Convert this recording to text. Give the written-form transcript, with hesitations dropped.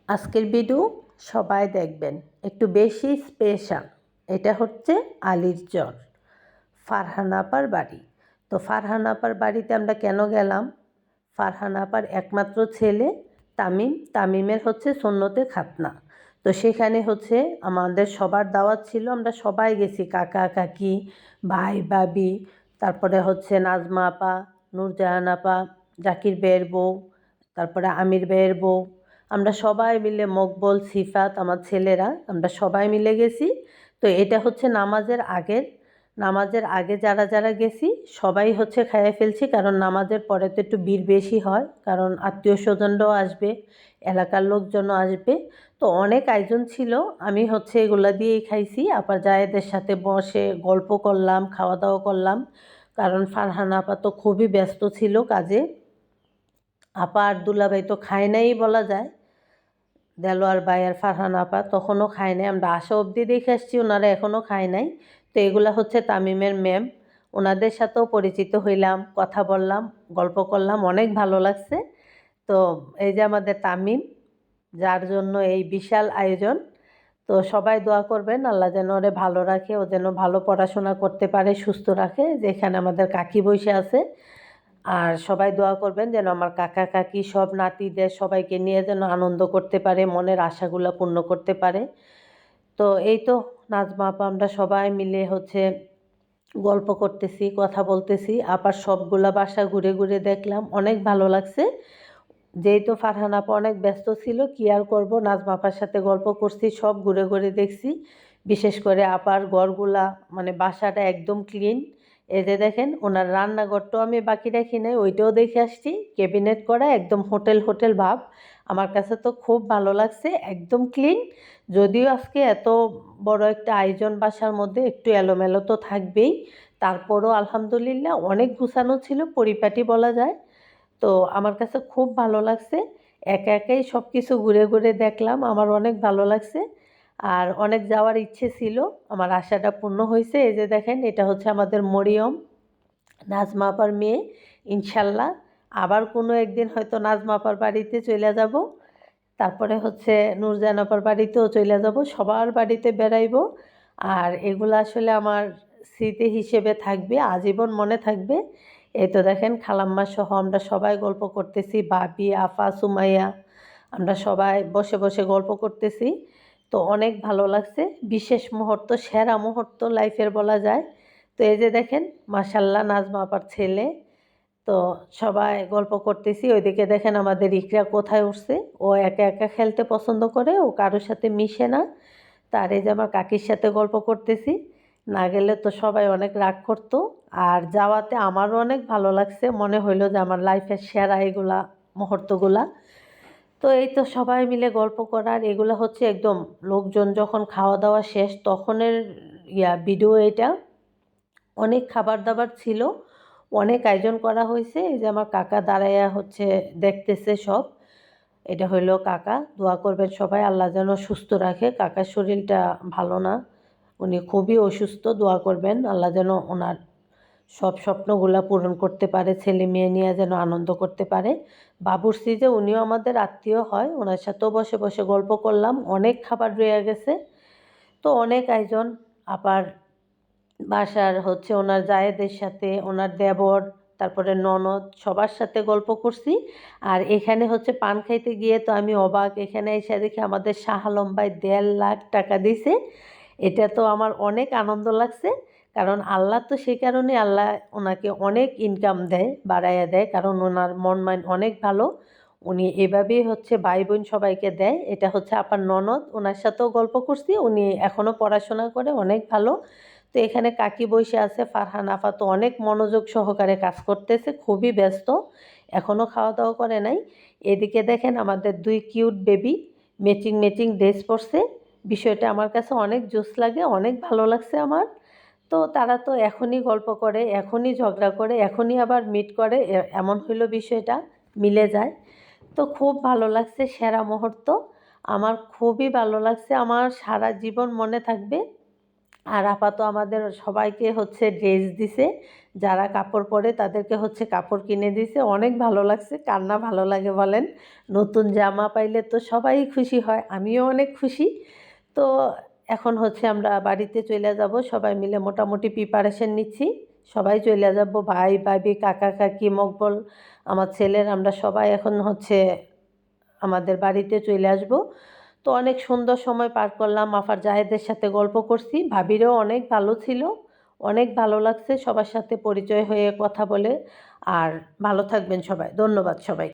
আজকের ভিডিও সবাই দেখবেন, একটু বেশি স্পেশাল। এটা হচ্ছে আলীর চর, ফারহান আপার বাড়ি। তো ফারহান আপার বাড়িতে আমরা কেন গেলাম? ফারহান আপার একমাত্র ছেলে তামিমের হচ্ছে সুন্নতে খাতনা। তো সেখানে হচ্ছে আমাদের সবার দাওয়াত ছিল, আমরা সবাই গেছি, কাকা কাকি, ভাই ভাবি, তারপরে হচ্ছে নাজমা আপা, নূরজাহান আপা, জাকির বের বউ, তারপরে আমির বের বউ, আমরা সবাই মিলে, মকবল, সিফাত, আমার ছেলেরা, আমরা সবাই মিলে গেছি। তো এটা হচ্ছে নামাজের আগে যারা যারা গেছি সবাই হচ্ছে খাইয়ে ফেলছি, কারণ নামাজের পরে তো একটু ভিড় বেশি হয়, কারণ আত্মীয় স্বজনরাও আসবে, এলাকার লোকজনও আসবে। তো অনেক আয়োজন ছিল, আমি হচ্ছে এগুলা দিয়েই খাইছি। আবার জায়েদের সাথে বসে গল্প করলাম, খাওয়া দাওয়া করলাম, কারণ ফারহান আপা তো খুবই ব্যস্ত ছিল কাজে। আপা আর দুলাভাই তো খায় নাই বলা যায়, দেলোয়ার ভাই আর ফারহান আপা তখনও খায় নাই, আমরা আসা অবধি দেখে আসছি, ওনারা এখনও খায় নাই। তো এগুলা হচ্ছে তামিমের ম্যাম, ওনাদের সাথেও পরিচিত হইলাম, কথা বললাম, গল্প করলাম, অনেক ভালো লাগছে। তো এই যে আমাদের তামিম, যার জন্য এই বিশাল আয়োজন। তো সবাই দোয়া করবেন আল্লাহ যেন ওরে ভালো রাখে, ও যেন ভালো পড়াশোনা করতে পারে, সুস্থ রাখে। যেখানে আমাদের কাকি বসে আছে, আর সবাই দোয়া করবেন যেন আমার কাকা কাকি সব নাতিদের সবাইকে নিয়ে যেন আনন্দ করতে পারে, মনের আশাগুলো পূর্ণ করতে পারে। তো এই তো নাজমা আপা, আমরা সবাই মিলে হচ্ছে গল্প করতেছি, কথা বলতেছি। আবার সবগুলা বাসা ঘুরে ঘুরে দেখলাম, অনেক ভালো লাগছে। যেহেতু ফারহান আপা অনেক ব্যস্ত ছিল, কি আর করবো, নাজমা আপার সাথে গল্প করছি, সব ঘুরে ঘুরে দেখছি। বিশেষ করে আপার ঘরগুলা, মানে বাসাটা একদম ক্লিন। এই যে দেখেন, ওনার রান্নাঘরটাও আমি বাকি রাখি নাই, ওইটাও দেখে আসছি, ক্যাবিনেট করা, একদম হোটেল হোটেল ভাব। আমার কাছে তো খুব ভালো লাগছে, একদম ক্লিন। যদিও আজকে এত বড় একটা আয়োজন, বাসার মধ্যে একটু এলোমেলো তো থাকবেই, তারপরও আলহামদুলিল্লাহ অনেক গুছানো ছিল, পরিপাটি বলা যায়। তো আমার কাছে খুব ভালো লাগছে, একা একাই সব কিছু ঘুরে ঘুরে দেখলাম, আমার অনেক ভালো লাগছে। আর অনেক যাওয়ার ইচ্ছে ছিল, আমার আশাটা পূর্ণ হয়েছে। এই যে দেখেন, এটা হচ্ছে আমাদের মরিয়ম, নাজমা আপার মেয়ে। ইনশাল্লাহ আবার কোনো একদিন হয়তো নাজমা আপার বাড়িতে চলে যাব, তারপরে হচ্ছে নূরজাহান আপার বাড়িতেও চলে যাব, সবার বাড়িতে বেড়াইব। আর এগুলো আসলে আমার স্মৃতি হিসেবে থাকবে, আজীবন মনে থাকবে। এই তো দেখেন, খালাম্মা সহ আমরা সবাই গল্প করতেছি, বাবি, আফা, সুমাইয়া, আমরা সবাই বসে বসে গল্প করতেছি। তো অনেক ভালো লাগছে, বিশেষ মুহূর্ত, সেরা মুহূর্ত লাইফের বলা যায়। তো এই যে দেখেন, মাশাল্লাহ, নাজমা আপার ছেলে। তো সবাই গল্প করতেছি, ওইদিকে দেখেন আমাদের ইকরা কোথায় উঠছে, ও একা একা খেলতে পছন্দ করে, ও কারোর সাথে মিশে না। তার এই যে আমার কাকির সাথে গল্প করতেছি, না গেলে তো সবাই অনেক রাগ করতো। আর যাওয়াতে আমারও অনেক ভালো লাগছে, মনে হইলো যে আমার লাইফের সেরা এগুলা মুহূর্তগুলা। তো এই তো সবাই মিলে গল্প করার এগুলো হচ্ছে একদম, লোকজন যখন খাওয়া দাওয়া শেষ তখনের ভিডিও এটা। অনেক খাবার দাবার ছিল, অনেক আয়োজন করা হয়েছে। এই যে আমার কাকা দাঁড়াইয়া হচ্ছে দেখতেছে সব। এটা হইলো কাকা, দোয়া করবেন সবাই আল্লাহ যেন সুস্থ রাখে, কাকার শরীরটা ভালো না, উনি খুবই অসুস্থ, দোয়া করবেন আল্লাহ যেন ওনার সব স্বপ্নগুলা পূরণ করতে পারে, ছেলে মেয়ে নিয়ে যেন আনন্দ করতে পারে। বাবুর্চি যে, উনিও আমাদের আত্মীয় হয়, ওনার সাথেও বসে বসে গল্প করলাম, অনেক খাবার রয়ে গেছে। তো অনেক আয়োজন। আবার বাসার হচ্ছে ওনার জায়েদের সাথে, ওনার দেবর, তারপরে ননদ, সবার সাথে গল্প করছি। আর এখানে হচ্ছে পান খাইতে গিয়ে তো আমি অবাক, এখানে এসে দেখি আমাদের শাহ আলম ভাই 1.5 লাখ টাকা দিছে। এটা তো আমার অনেক আনন্দ লাগছে, কারণ আল্লাহ তো সেই কারণে আল্লাহ ওনাকে অনেক ইনকাম দেয়, বাড়াইয়া দেয়, কারণ ওনার মন মাইন্ড অনেক ভালো। উনি এভাবেই হচ্ছে ভাই বোন সবাইকে দেয়। এটা হচ্ছে আপার ননদ, ওনার সাথেও গল্প করছি, উনি এখনও পড়াশোনা করে, অনেক ভালো। তো এখানে কাকি বসে আছে, ফারহান আফা তো অনেক মনোযোগ সহকারে কাজ করতেছে, খুবই ব্যস্ত, এখনও খাওয়া দাওয়া করে নাই। এদিকে দেখেন আমাদের 2 cute baby matching matching dress পরছে, বিষয়টা আমার কাছে অনেক জোস লাগে, অনেক ভালো লাগছে আমার। তো তারা তো এখনই গল্প করে, এখনই ঝগড়া করে, এখনই আবার মিট করে, এমন হইলো বিষয়টা, মিলে যায়। তো খুব ভালো লাগছে, সেরা মুহূর্ত, আমার খুবই ভালো লাগছে, আমার সারা জীবন মনে থাকবে। আর আপা তো আমাদের সবাইকে হচ্ছে ড্রেস দিছে, যারা কাপড় পরে তাদেরকে হচ্ছে কাপড় কিনে দিছে। অনেক ভালো লাগছে, কার না ভালো লাগে বলেন? নতুন জামা পাইলে তো সবাই খুশি হয়, আমিও অনেক খুশি। তো এখন হচ্ছে আমরা বাড়িতে চলে যাব, সবাই মিলে মোটামুটি প্রিপারেশন নিচ্ছি, সবাই চলে যাব, ভাই ভাবি কাকা কাকি মকবল আমার ছেলের, আমরা সবাই এখন হচ্ছে আমাদের বাড়িতে চলে আসব। তো অনেক সুন্দর সময় পার করলাম, আফার জাহেদের সাথে গল্প করছি, ভাবিরও অনেক ভালো ছিল, অনেক ভালো লাগছে সবার সাথে পরিচয় হয়ে কথা বলে। আর ভালো থাকবেন সবাই, ধন্যবাদ সবাই।